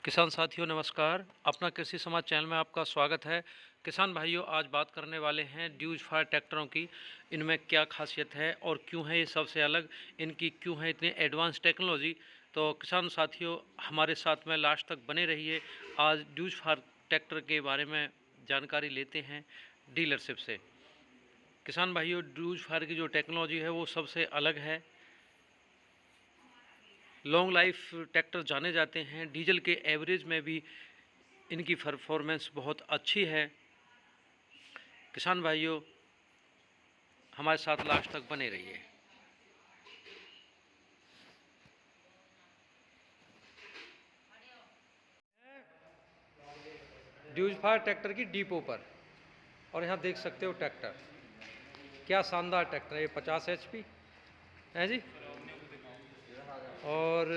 किसान साथियों नमस्कार। अपना कृषि समाज चैनल में आपका स्वागत है। किसान भाइयों, आज बात करने वाले हैं ड्यूज फायर ट्रैक्टरों की। इनमें क्या खासियत है और क्यों है ये सबसे अलग, इनकी क्यों है इतनी एडवांस टेक्नोलॉजी। तो किसान साथियों, हमारे साथ में लास्ट तक बने रहिए। आज ड्यूज फायर ट्रैक्टर के बारे में जानकारी लेते हैं डीलरशिप से। किसान भाइयों, ड्यूज फायर की जो टेक्नोलॉजी है वो सबसे अलग है। लॉन्ग लाइफ ट्रैक्टर जाने जाते हैं, डीजल के एवरेज में भी इनकी परफॉर्मेंस बहुत अच्छी है। किसान भाइयों, हमारे साथ लास्ट तक बने रहिए। ड्यूज फायर ट्रैक्टर की डीपो पर, और यहाँ देख सकते हो ट्रैक्टर, क्या शानदार ट्रैक्टर है। ये 50 HP है जी, और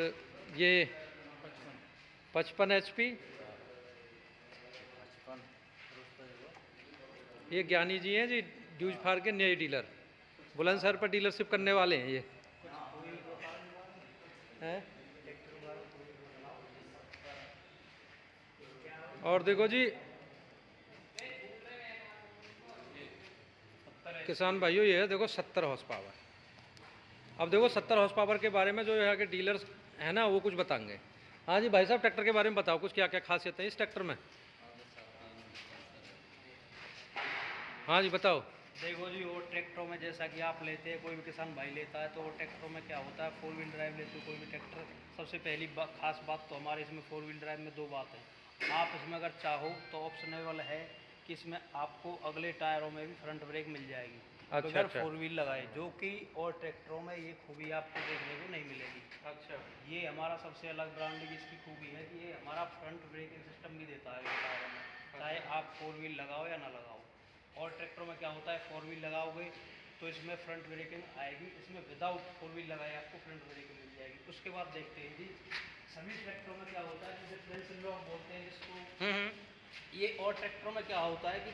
ये 55 HP। ये ज्ञानी जी हैं जी, ड्यूज फायर के नए डीलर, बुलंदशहर पर डीलरशिप करने वाले हैं ये हैं। और देखो जी किसान भाइयों, ये है देखो 70 हॉर्स पावर। अब देखो 70 हॉर्स पावर के बारे में जो यहाँ के डीलर्स हैं ना, वो कुछ बताएंगे। हाँ जी भाई साहब, ट्रैक्टर के बारे में बताओ कुछ, क्या क्या खासियत है इस ट्रैक्टर में। हाँ जी बताओ। देखो जी, वो ट्रैक्टरों में जैसा कि आप लेते हैं, कोई भी किसान भाई लेता है, तो वो ट्रैक्टरों में क्या होता है, 4 व्हील ड्राइव लेते हो कोई भी ट्रैक्टर। सबसे पहली खास बात तो हमारे इसमें 4 व्हील ड्राइव में दो बात है। आप इसमें अगर चाहो तो ऑप्शनेबल है कि इसमें आपको अगले टायरों में भी फ्रंट ब्रेक मिल जाएगी अच्छा बगैर अच्छा 4 व्हील लगाए, जो कि और ट्रैक्टरों में ये खूबी आपको देखने को नहीं मिलेगी। अच्छा ये हमारा सबसे अलग ब्रांड की इसकी खूबी है कि ये हमारा फ्रंट ब्रेकिंग सिस्टम भी देता है टायरों में, चाहे आप 4 व्हील लगाओ या ना लगाओ। और ट्रैक्टरों में क्या होता है, 4 व्हील लगाओगे तो इसमें फ्रंट ब्रेकिंग आएगी, इसमें विदाउट 4 व्हील लगाए आपको फ्रंट ब्रेकिंग मिल जाएगी। उसके बाद देखते हैं जी, सभी ट्रैक्टरों में क्या होता है कि डिफरेंशियल लॉक बोलते हैं जिसको। ये और ट्रैक्टरों में क्या होता है कि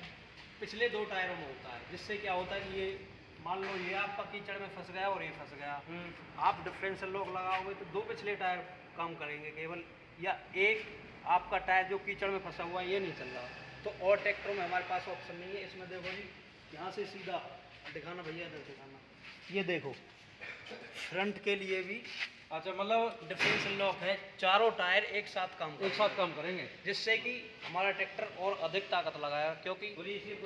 पिछले दो टायरों में होता है, जिससे क्या होता है कि ये मान लो ये आपका कीचड़ में फंस गया और ये फंस गया, आप डिफरेंशियल लॉक लगाओगे तो दो पिछले टायर काम करेंगे केवल, या एक आपका टायर जो कीचड़ में फंसा हुआ है ये नहीं चल रहा। तो और ट्रैक्टरों में हमारे पास ऑप्शन नहीं है। इसमें देखो जी, यहाँ से सीधा दिखाना भैया, इधर दिखाना, ये देखो फ्रंट के लिए भी अच्छा, मतलब डिफरेंशियल लॉक है। चारों टायर एक साथ काम करेंगे, जिससे कि हमारा ट्रैक्टर और अधिक ताकत लगाएगा, क्योंकि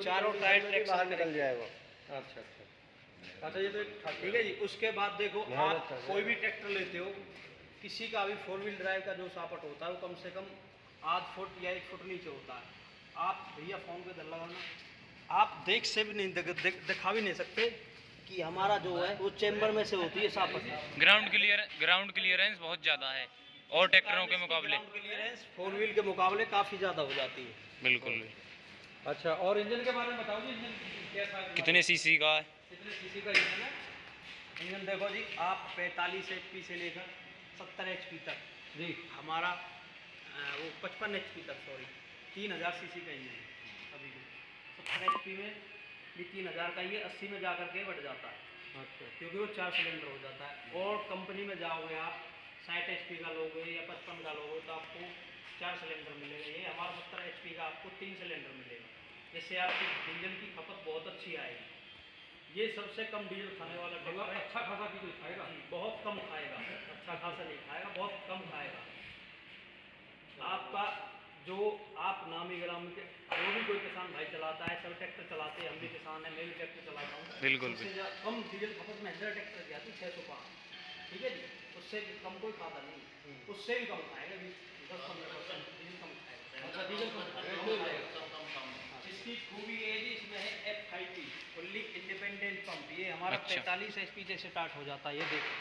चारों टायर ट्रैक्शन निकल जाएगा। अच्छा अच्छा अच्छा, ये तो ठीक है जी। उसके बाद देखो, आप कोई भी ट्रैक्टर लेते हो, किसी का भी 4 व्हील ड्राइव का जो सापट होता है वो कम से कम आध फुट या 1 फुट नीचे होता है। आप भैया फोन पे दर लगाना, आप देख से भी नहीं दिखा भी नहीं सकते कि हमारा जो है वो चेंबर में से होती है सापट। ग्राउंड क्लियरेंस बहुत ज़्यादा है और ट्रैक्टरों के मुकाबले। ग्राउंड क्लियरेंस 4 व्हील के मुकाबले काफ़ी ज़्यादा हो जाती है। बिल्कुल। अच्छा, और इंजन के बारे में बताओ जी, इंजन कैसा है, कितने सीसी का है? कितने सीसी का इंजन है। इंजन देखो जी, आप 45 HP से लेकर 70 HP तक जी हमारा वो 55 HP तक, सॉरी 3000 सीसी का इंजन है अभी भी। 70 HP में भी 3000 का, ये 80 में जा कर के बढ़ जाता है। अच्छा, क्योंकि वो 4 सिलेंडर हो जाता है। और कंपनी में जाओगे आप 60 HP का लोगे या 55 का लोगे तो आपको 4 सिलेंडर मिलेगा। ये हमारा 70 HP का आपको 3 सिलेंडर मिलेगा, जिससे आपकी डीजल की खपत बहुत अच्छी आएगी। ये सबसे कम डीजल खाने वाला ट्रैक्टर है। अच्छा खासा डीजल खाएगा, बहुत कम खाएगा, अच्छा खासा नहीं खाएगा, बहुत कम खाएगा। आपका जो आप नामी ग्रामी के जो भी कोई किसान भाई चलाता है, सब ट्रैक्टर चलाते हैं, हम भी किसान हैं, मैं भी ट्रैक्टर चलाता हूँ। बिल्कुल उससे कम डीजल खपत महिंद्रा ट्रैक्टर की आती है 605, ठीक है जी। उससे कम कोई खाता नहीं, उससे भी कम खाएगा, 10-15% डीजल कम खाएगा। अच्छा, डीजल कम खाएगा। इसकी खूबी ये जी, इसमें है F5P फुल्ली इंडिपेंडेंट पंप। ये हमारा 45 HP से स्टार्ट हो जाता है। ये देखो,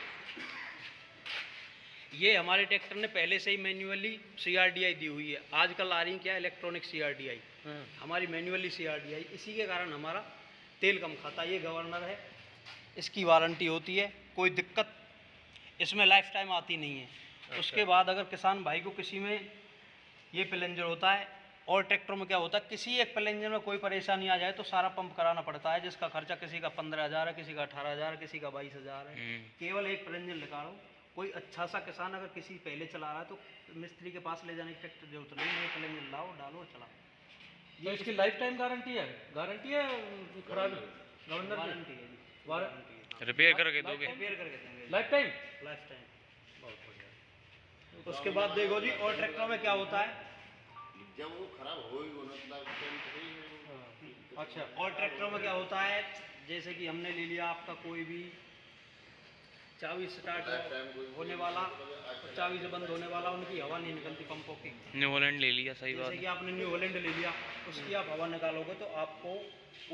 ये हमारे ट्रैक्टर ने पहले से ही मैन्युअली CRDI दी हुई है। आजकल आ रही क्या इलेक्ट्रॉनिक CRDI, हमारी मैन्युअली CRDI। इसी के कारण हमारा तेल कम खाता है। ये गवर्नर है, इसकी वारंटी होती है, कोई दिक्कत इसमें लाइफ टाइम आती नहीं है। अच्छा। उसके बाद अगर किसान भाई को किसी में ये प्लेंजर होता है, और ट्रैक्टरों में क्या होता है, किसी एक प्लेंजर में कोई परेशानी आ जाए तो सारा पंप कराना पड़ता है, जिसका खर्चा किसी का 15,000 है, किसी का 18,000 है, किसी का 22,000 है। केवल एक प्लेंजर निकालो, कोई अच्छा सा किसान अगर किसी पहले चला रहा है तो मिस्त्री के पास ले जाने की ट्रैक्टर जरूरत नहीं है, पहले मिल लाओ डालो चलाओ। तो इसकी लाइफ टाइम गारंटी है खराबी वारंटी है जी, वारंटी है, रिपेयर करके दोगे? रिपेयर करके देंगे लाइफ टाइम। Life time. बहुत बढ़िया। उसके बाद देखो जी और ट्रैक्टरों में क्या होता है, जब वो खराब हो ही मतलब अच्छा और ट्रैक्टरों में क्या होता है, जैसे कि हमने ले लिया आपका कोई भी चाबी स्टार्ट होने वाला और चाबी से बंद होने वाला, उनकी हवा नहीं निकलती पंपों की। न्यू हॉलैंड ले लिया, सही बात जैसे कि है। आपने न्यू हॉलैंड ले लिया, उसकी आप हवा निकालोगे तो आपको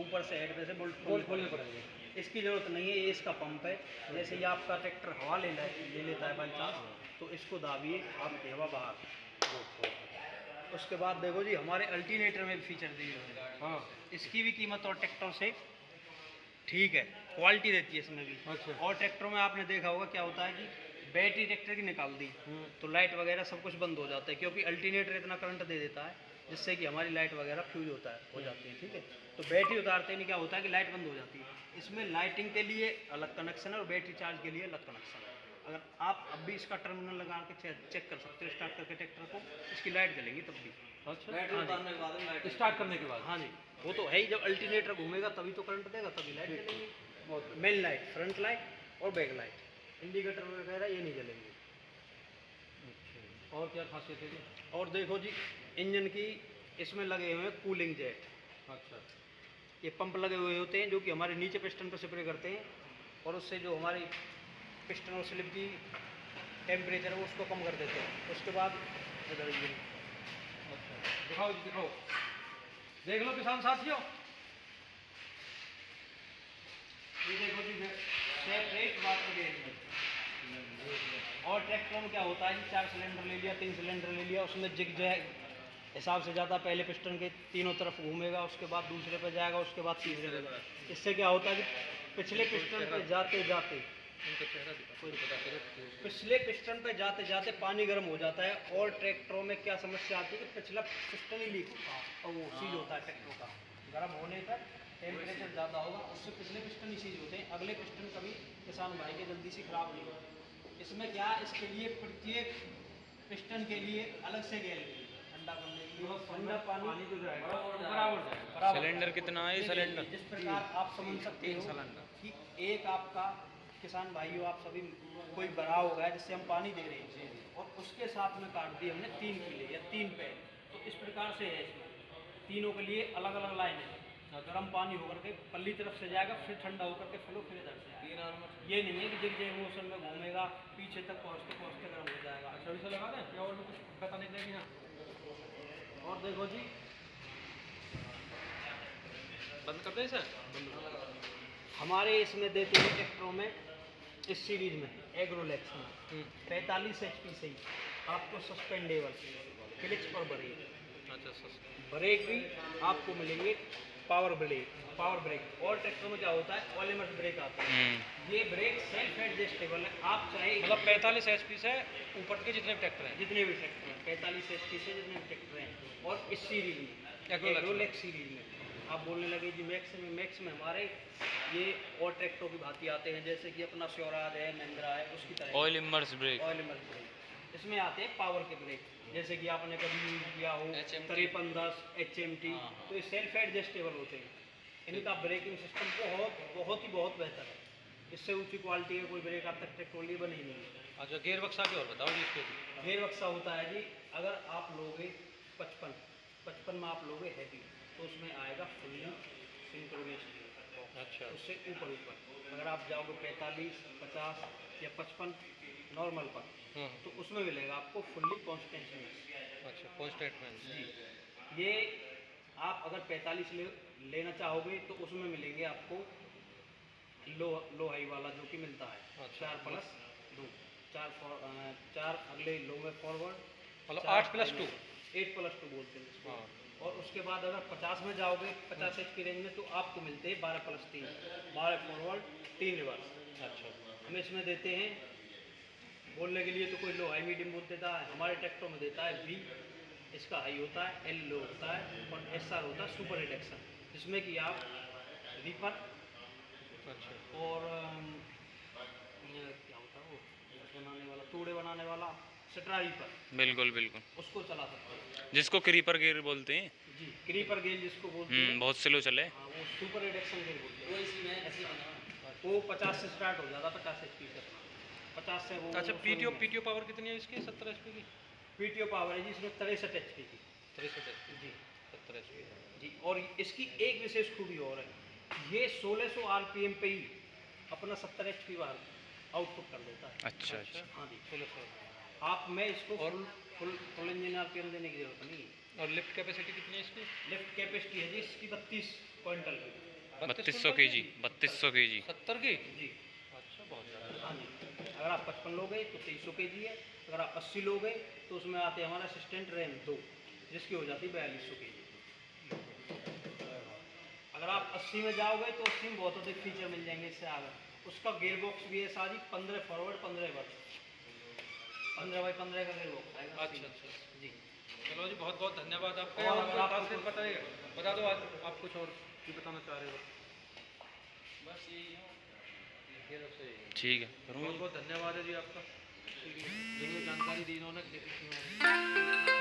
ऊपर से हेड पे से बोल्ट खोलने पड़ेंगे। इसकी ज़रूरत नहीं है, ये इसका पंप है। जैसे ही आपका ट्रैक्टर हवा ले लेता है बाई चांस, तो इसको दाबिए, आपकी हवा बाहर। उसके बाद देखो जी हमारे अल्टरनेटर में भी फीचर दिए हुए हैं। हाँ इसकी भी कीमत और ट्रैक्टर से ठीक है, क्वालिटी रहती है इसमें भी। अच्छा। और ट्रैक्टरों में आपने देखा होगा क्या होता है कि बैटरी ट्रैक्टर की निकाल दी तो लाइट वगैरह सब कुछ बंद हो जाता है, क्योंकि अल्टरनेटर इतना करंट दे देता है जिससे कि हमारी लाइट वगैरह फ्यूज हो जाती है, ठीक है। तो बैटरी उतारते नहीं क्या होता है कि लाइट बंद हो जाती है। इसमें लाइटिंग के लिए अलग कनेक्शन है और बैटरी चार्ज के लिए अलग कनेक्शन है। अगर आप अब भी इसका टर्मिनल लगा के चेक कर सकते हो स्टार्ट करके ट्रैक्टर को, इसकी लाइट जलेगी तब भी। अच्छा स्टार्ट करने के बाद हाँ जी, वो तो है ही, जब अल्टरनेटर घूमेगा तभी तो करंट देगा, तभी लाइट जलेगी। बहुत मेन लाइट, फ्रंट लाइट और बैक लाइट, इंडिकेटर वगैरह ये नहीं जलेंगे। और क्या खासियत है जी? और देखो जी इंजन की इसमें लगे हुए हैं कूलिंग जेट। अच्छा ये पंप लगे हुए होते हैं जो कि हमारे नीचे पिस्टन पर स्प्रे करते हैं और उससे जो हमारी पिस्टन और स्लिप की टेम्परेचर है वो उसको कम कर देते हैं। उसके बाद इधर ये अच्छा दिखाओ जी दिखाओ, देख लो किसान साथियों। ये देखो जी सेपरेट वाटर गेज। और ट्रैक्टरों में क्या होता है जी 4 सिलेंडर ले लिया, 3 सिलेंडर ले लिया, उसमें जिग जैग हिसाब से ज़्यादा पहले पिस्टन के तीनों तरफ घूमेगा, उसके बाद दूसरे पे जाएगा, उसके बाद तीसरे पे जाएगा। इससे क्या होता है कि पिछले पिस्टन पे जाते जाते पिछले पिस्टन पे जाते जाते पानी गर्म हो जाता है। और ट्रैक्टरों में क्या समस्या आती है कि पिछला पिस्टन ही लीक होता है और वो सीज होता है ट्रैक्टरों का, गर्म होने पर टेम्परेचर ज़्यादा होगा, उससे पिछले पिस्टन ही सीज होते हैं, अगले पिस्टन कभी किसान भाई के जल्दी से खराब नहीं होते। इसमें क्या, इसके लिए प्रत्येक पिस्टन के लिए अलग से गैल ठंडा करने के लिए ठंडा पानी तो जाएगा बराबर। सिलेंडर कितना है ये सिलेंडर? जिस प्रकार आप समझ सकते हो कि एक आपका किसान भाइयों आप सभी कोई बड़ा हो गया जिससे हम पानी दे रहे हैं और उसके साथ में काट दिए हमने 3 किले या 3 पैन, तो इस प्रकार से है इसमें तीनों के लिए अलग अलग लाइन है। गर्म पानी होकर के पल्ली तरफ से जाएगा, फिर ठंडा होकर के फिर इधर से आएगा। ये नहीं है कि जिग जैग मोशन में घूमेगा, पीछे तक पहुँचते पहुँचते गर्म हो जाएगा। सभी से लगा दें या और भी कुछ बताने के लिए? हाँ और देखो जी बंद कर दें इसे। हमारे इसमें देते हैं ट्रैक्टरों में, इस सीरीज में एग्रोलेक्स में 45 HP से ही आपको सस्पेंडेबल क्लिच और ब्रेक। अच्छा ब्रेक भी आपको मिलेंगे पावर ब्रेक। और ट्रैक्टर में क्या होता है ऑल इमर्स ब्रेक आता है। ये ब्रेक सेल्फ एडजस्टेबल है, आप चाहे मतलब 45 HP से ऊपर के जितने भी ट्रैक्टर हैं, जितने भी ट्रैक्टर हैं 45 HP से जितने भी ट्रैक्टर हैं। और इस सीरीज में एग्रोलेक्स सीरीज में आप बोलने लगे जी मैक्स में हमारे ये और ट्रैक्टरों की भांति आते हैं, जैसे कि अपना स्वराज है, महिंद्रा है, उसकी तरह oil immersed brake. Oil immersed brake. इसमें आते हैं पावर के ब्रेक, जैसे कि आपने कभी यूज किया हो 5310 HMT, तो ये सेल्फ एडजस्टेबल होते हैं। इनका ब्रेकिंग सिस्टम बहुत बेहतर है, इससे ऊंची क्वालिटी का कोई ब्रेक आप तक ट्रैक्टर लिए बने ही नहीं है। अच्छा गियर बक्सा की और बताओ जी इसके। गियर बक्सा होता है जी, अगर आप लोगे 55 में आप लोगे हैवी तो उसमें आएगा फुल्ली सिंक्रोनस। अच्छा उससे ऊपर अगर आप जाओगे 45, 50 या 55 नॉर्मल पर तो उसमें मिलेगा आपको फुल्ली कॉन्स्टेंट। अच्छा कॉन्स्टेंट में जी, ये आप अगर 45 लेना चाहोगे तो उसमें मिलेंगे आपको लो हाई वाला जो कि मिलता है 4+2, 4 अगले लो में फॉरवर्ड, मतलब 8+2 8+2 बोलते हैं इसको। और उसके बाद अगर 50 में जाओगे 50 HP रेंज में तो आपको मिलते हैं 12+3, 12 फॉरवर्ड 3 रिवर्स। अच्छा हम इसमें देते हैं बोलने के लिए तो कोई लो हाई मीडियम बोल देता है, हमारे ट्रैक्टर में देता है V, इसका हाई होता है, L लो होता है और SR होता है सुपर रिडक्शन, जिसमें कि आप रीपर अच्छा और क्या होता है वो बनाने वाला, तोड़े बनाने वाला स्ट्राई पर, बिल्कुल बिल्कुल, उसको चला सकते हैं। जिसको क्रीपर गियर बोलते हैं। जी, क्रीपर गेज जिसको बोलते हैं। बहुत स्लो चले। हाँ, वो सुपर रिडक्शन गेज बोलते हैं। वो इसमें ऐसे वो 50 से स्टार्ट हो जाता, 50 एचपी से, 50 से वो। अच्छा, पीटीओ पावर कितनी है इसकी? 70 एचपी की? पीटीओ पावर है जी इसमें 63 एचपी की। 63 एचपी जी 70 एचपी। जी, और इसकी एक विशेष खूबी और है, ये 1600 आरपीएम पे ही अपना 70 एचपी बाहर आउटपुट कर देता है। अच्छा अच्छा। हाँ जी, 1600। आप में इसको फुल इंजन आरपीएम देने की जरूरत नहीं है। और लिफ्ट कैपेसिटी कितनी है इसकी? लिफ्ट कैपेसिटी है जी इसकी 32 क्विंटल की। 3200 kg, 3200 kg। 70 की? जी अच्छा, बहुत ज़्यादा। हाँ जी, अगर आप 55 लोगे तो 2300 केजी है, अगर आप 80 लोगे तो उसमें आते हैं हमारा असिस्टेंट रैम 2, जिसकी हो जाती है 4200 केजी। अगर आप 80 में जाओगे तो 80 में बहुत अधिक फीचर मिल जाएंगे इससे आगे। उसका गेयर बॉक्स भी है सारी 15 फॉरवर्ड 15 रिवर्स, 15x15 का गेयर बॉक्स आएगा। अच्छा अच्छा। जी, चलो जी, बहुत बहुत धन्यवाद आपका। और और अगर कोई आपको खासियत कुछ- बताइए, बता दो, आज आप कुछ और भी बताना चाह रहे हो? बस यही ठीक है। बहुत बहुत धन्यवाद है जी आपका, जितनी जानकारी दी इन्होंने।